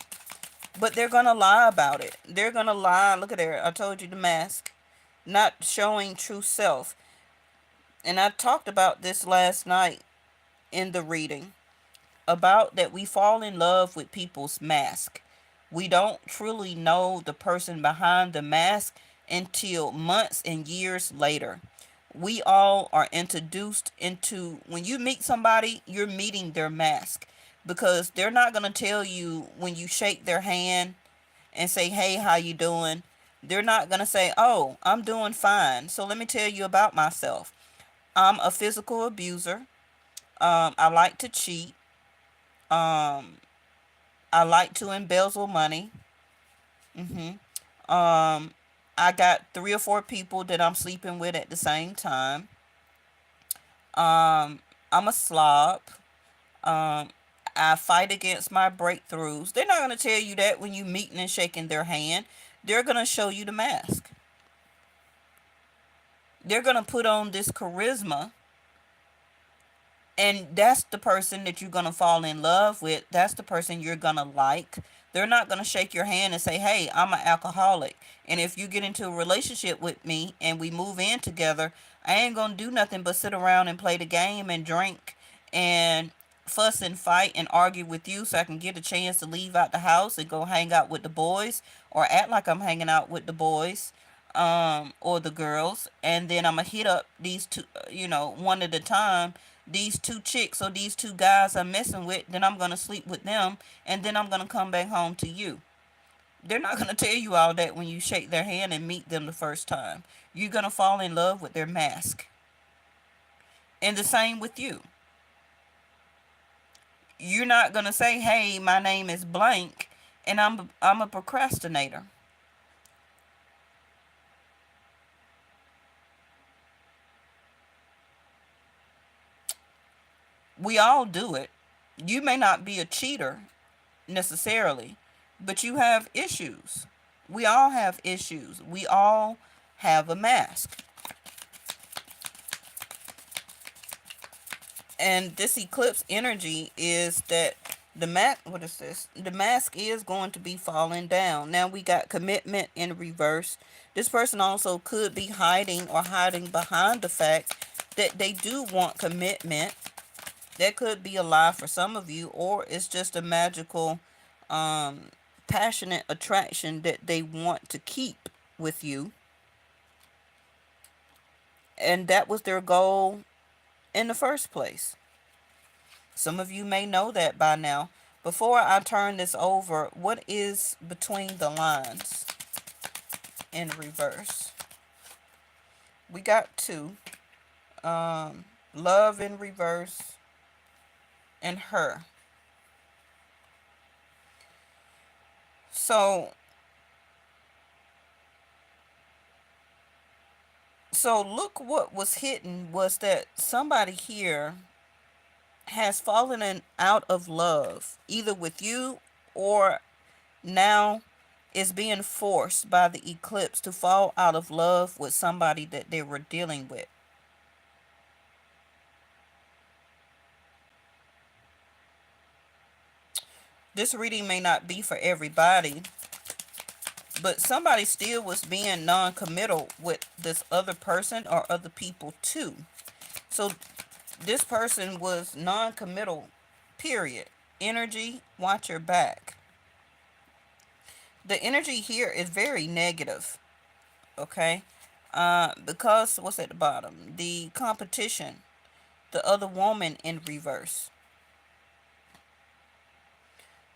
But they're going to lie about it. They're going to lie. Look at there. I told you the mask. Not showing true self. And I talked about this last night in the reading. About that we fall in love with people's mask. We don't truly know the person behind the mask until months and years later. We all are introduced into, when you meet somebody, you're meeting their mask, because they're not going to tell you when you shake their hand and say, hey, how you doing? They're not going to say, oh, I'm doing fine. So let me tell you about myself. I'm a physical abuser. I like to cheat. Um, I like to embezzle money. hmm I got 3 or 4 people that I'm sleeping with at the same time. I'm a slob. Um, I fight against my breakthroughs. They're not going to tell you that when you meeting and shaking their hand. They're going to show you the mask. They're going to put on this charisma, and that's the person that you're going to fall in love with. That's the person you're going to like. They're not going to shake your hand and say, hey, I'm an alcoholic, and if you get into a relationship with me and we move in together, I ain't going to do nothing but sit around and play the game and drink and fuss and fight and argue with you so I can get a chance to leave out the house and go hang out with the boys, or act like I'm hanging out with the boys, or the girls, and then I'm gonna hit up these two, one at a time, these two chicks or these two guys I'm messing with, then I'm gonna sleep with them, and then I'm gonna come back home to you. They're not gonna tell you all that when you shake their hand and meet them the first time. You're gonna fall in love with their mask. And the same with you. You're not gonna say, hey, my name is blank and I'm a procrastinator. We all do it. You may not be a cheater necessarily, but you have issues. We all have issues. We all have a mask. And this eclipse energy is that what is this? The mask is going to be falling down. Now we got commitment in reverse. This person also could be hiding behind the fact that they do want commitment. That could be a lie for some of you, or it's just a magical, passionate attraction that they want to keep with you. And that was their goal in the first place. Some of you may know that by now. Before I turn this over, what is between the lines in reverse? We got 2. Love in reverse and her. So So look, what was hidden was that somebody here has fallen out of love, either with you, or now is being forced by the eclipse to fall out of love with somebody that they were dealing with. This reading may not be for everybody, but somebody still was being non-committal with this other person or other people too. So this person was non-committal, period. Energy, watch your back. The energy here is very negative, okay? Because what's at the bottom? The competition, the other woman in reverse.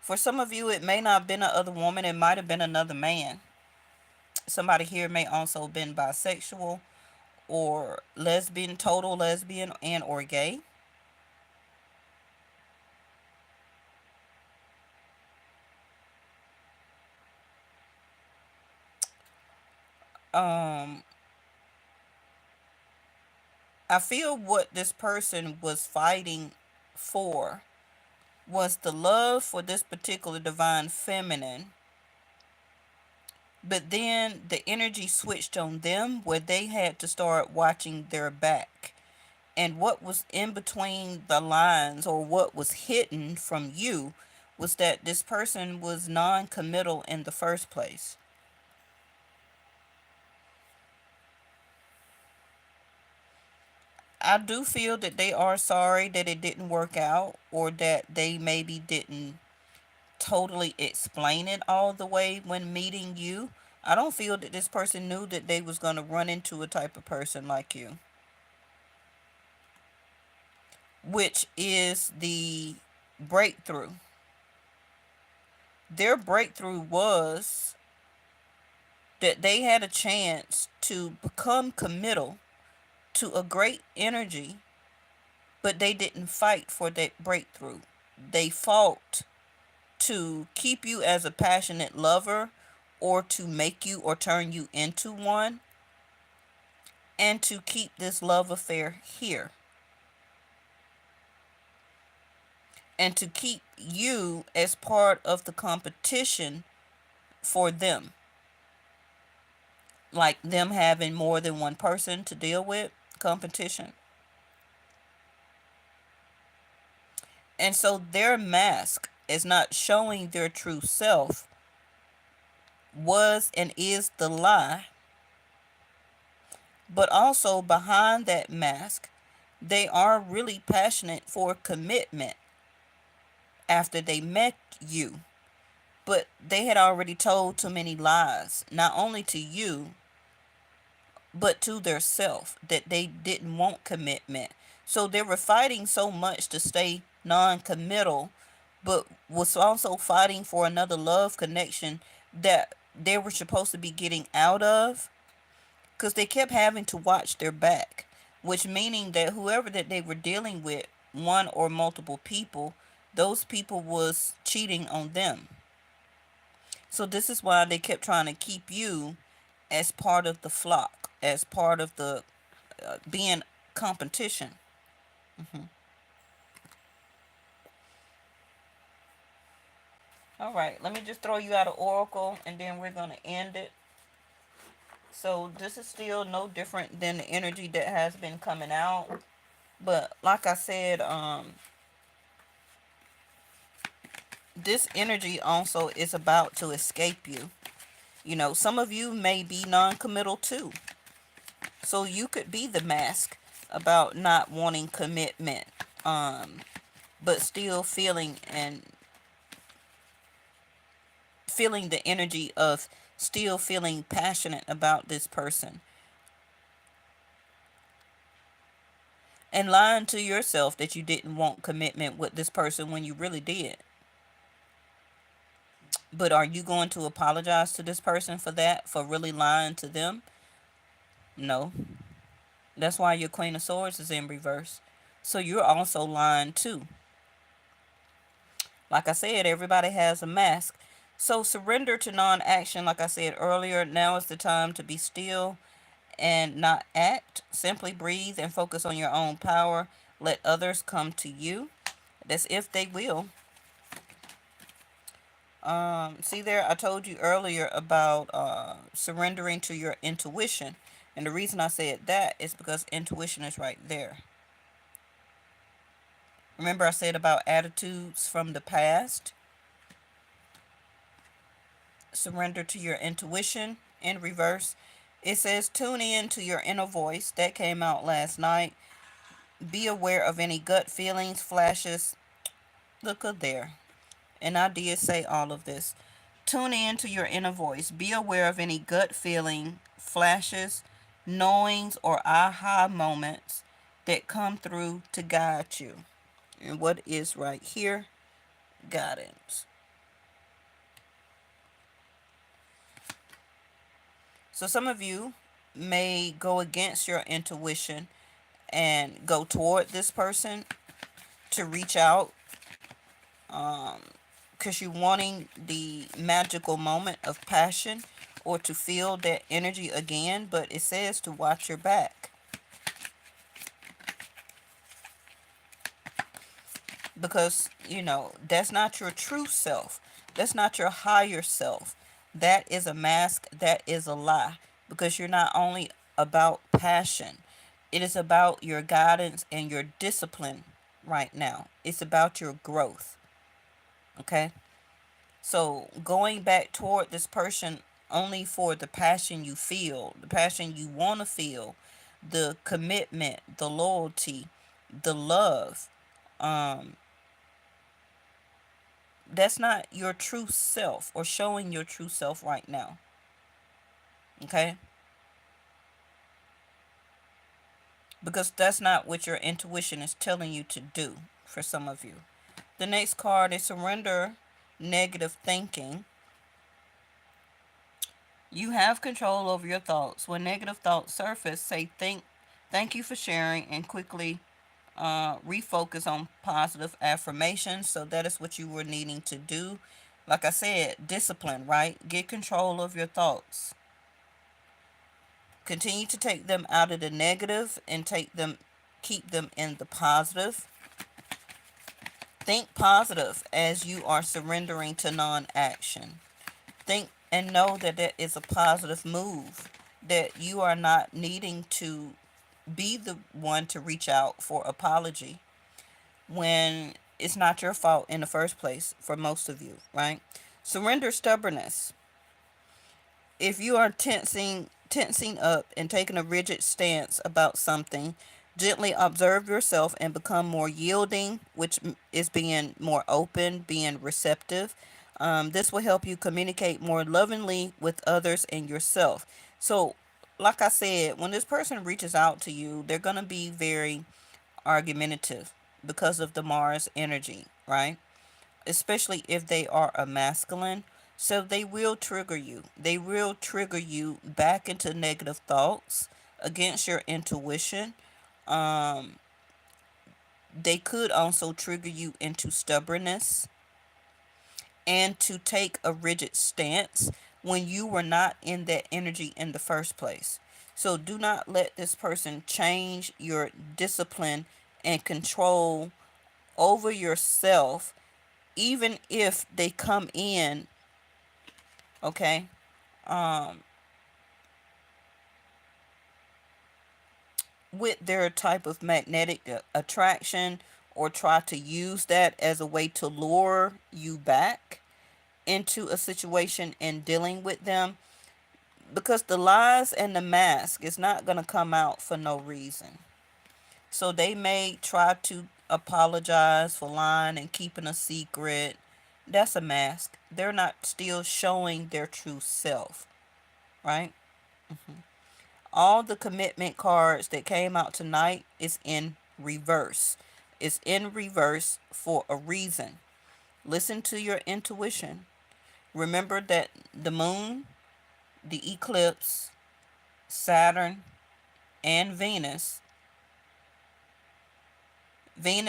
For some of you, it may not have been another woman, it might have been another man. Somebody here may also have been bisexual or lesbian, total lesbian, and or gay. Um, I feel what this person was fighting for was the love for this particular divine feminine, but then the energy switched on them where they had to start watching their back. And what was in between the lines, or what was hidden from you, was that this person was non-committal in the first place. I do feel that they are sorry that it didn't work out, or that they maybe didn't totally explain it all the way when meeting you. I don't feel that this person knew that they was going to run into a type of person like you, which is the breakthrough. Their breakthrough was that they had a chance to become committal to a great energy, but they didn't fight for that breakthrough. They fought to keep you as a passionate lover, or to make you or turn you into one, and to keep this love affair here, and to keep you as part of the competition for them, like them having more than one person to deal with, competition. And so their mask is not showing their true self, was and is the lie, but also behind that mask, they are really passionate for commitment after they met you. But they had already told too many lies, not only to you, but to their self, that they didn't want commitment. So they were fighting so much to stay non-committal, but was also fighting for another love connection that they were supposed to be getting out of, because they kept having to watch their back, which meaning that whoever that they were dealing with, one or multiple people, those people was cheating on them. So this is why they kept trying to keep you as part of the flock, as part of the being competition. hmm All right, let me just throw you out of Oracle, and then we're going to end it. So this is still no different than the energy that has been coming out. But like I said, this energy also is about to escape you. You know, some of you may be non-committal too. So you could be the mask about not wanting commitment, but still feeling the energy of still feeling passionate about this person, and lying to yourself that you didn't want commitment with this person when you really did. But are you going to apologize to this person for that, for really lying to them? No. That's why your Queen of Swords is in reverse. So you're also lying too. Like I said, everybody has a mask. So surrender to non-action. Like I said earlier, now is the time to be still and not act. Simply breathe and focus on your own power. Let others come to you. That's if they will. See there, I told you earlier about surrendering to your intuition. And the reason I said that is because intuition is right there. Remember I said about attitudes from the past? Surrender to your intuition in reverse. It says tune in to your inner voice. That came out last night. Be aware of any gut feelings, flashes. Look up there. And I did say all of this. Tune in to your inner voice. Be aware of any gut feeling, flashes, knowings, or aha moments that come through to guide you. And what is right here? Guidance. So some of you may go against your intuition and go toward this person to reach out, because you're wanting the magical moment of passion or to feel that energy again, but it says to watch your back, because that's not your true self. That's not your higher self. That is a mask. That is a lie, because you're not only about passion, it is about your guidance and your discipline right now. It's about your growth. Okay, so going back toward this person only for the passion you feel, the passion you want to feel, the commitment, the loyalty, the love, um that's not your true self or showing your true self right now. Okay, because that's not what your intuition is telling you to do for some of you. The next card is surrender negative thinking. You have control over your thoughts. When negative thoughts surface, say thank you for sharing, and quickly refocus on positive affirmations. So that is what you were needing to do. Like I said, discipline, right? Get control of your thoughts. Continue to take them out of the negative and keep them in the positive. Think positive as you are surrendering to non-action. Think and know that that is a positive move, that you are not needing to be the one to reach out for apology when it's not your fault in the first place for most of you, right? Surrender stubbornness. If you are tensing up and taking a rigid stance about something, gently observe yourself and become more yielding, which is being more open, being receptive. This will help you communicate more lovingly with others and yourself. So, like I said, when this person reaches out to you, they're going to be very argumentative because of the Mars energy, right? Especially if they are a masculine. So they will trigger you. They will trigger you back into negative thoughts against your intuition. Um, they could also trigger you into stubbornness and to take a rigid stance when you were not in that energy in the first place. So do not let this person change your discipline and control over yourself, even if they come in, okay, um, with their type of magnetic attraction, or try to use that as a way to lure you back into a situation and dealing with them, because the lies and the mask is not going to come out for no reason. So they may try to apologize for lying and keeping a secret. That's a mask. They're not still showing their true self, right? All the commitment cards that came out tonight is in reverse. It's in reverse for a reason. Listen to your intuition. Remember that the moon, the eclipse, Saturn, and Venus,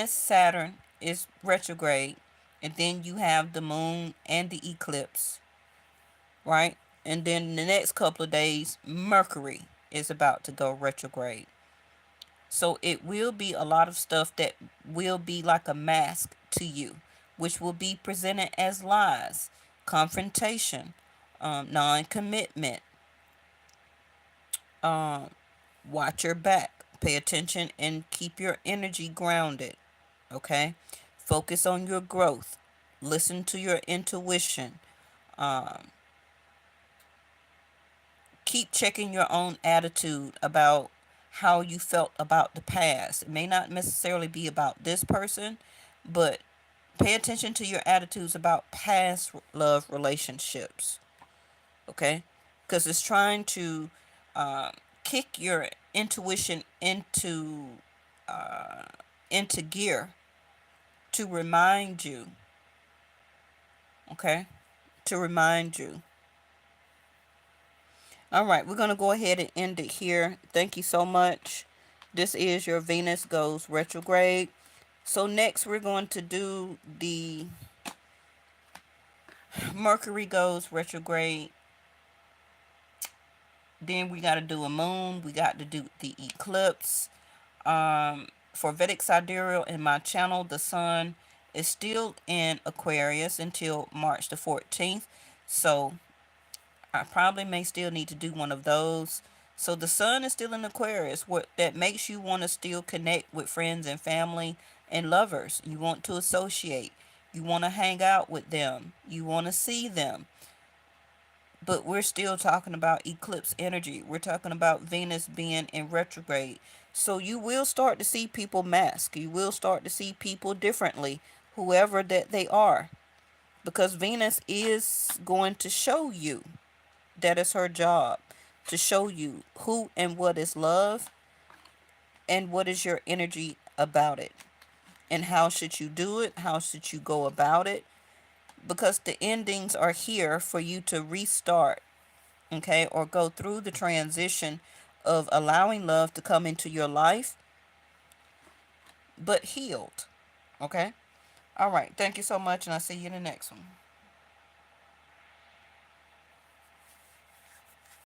Saturn is retrograde, and then you have the moon and the eclipse, right? And then the next couple of days, Mercury is about to go retrograde. So it will be a lot of stuff that will be like a mask to you, which will be presented as lies, confrontation, non commitment. Um, Watch your back, pay attention, and keep your energy grounded. Okay? Focus on your growth, listen to your intuition. Um, Keep checking your own attitude about how you felt about the past. It may not necessarily be about this person, but pay attention to your attitudes about past love relationships. Okay? Because it's trying to uh, kick your intuition uh, into gear to remind you. Okay? To remind you. All right, we're going to go ahead and end it here. Thank you so much. This is your Venus Goes Retrograde. So next we're going to do the Mercury Goes Retrograde. Then we got to do a moon. We got to do the eclipse. For Vedic Sidereal in my channel, the sun is still in Aquarius until March the 14th. So I probably may still need to do one of those. So the sun is still in Aquarius, what that makes you want to still connect with friends and family and lovers. You want to associate. You want to hang out with them. You want to see them. But we're still talking about eclipse energy. We're talking about Venus being in retrograde. So you will start to see people mask. You will start to see people differently, whoever that they are. Because Venus is going to show you. That is her job, to show you who and what is love and what is your energy about it. And how should you do it? How should you go about it? Because the endings are here for you to restart, okay, or go through the transition of allowing love to come into your life, but healed, okay? All right. Thank you so much, and I'll see you in the next one.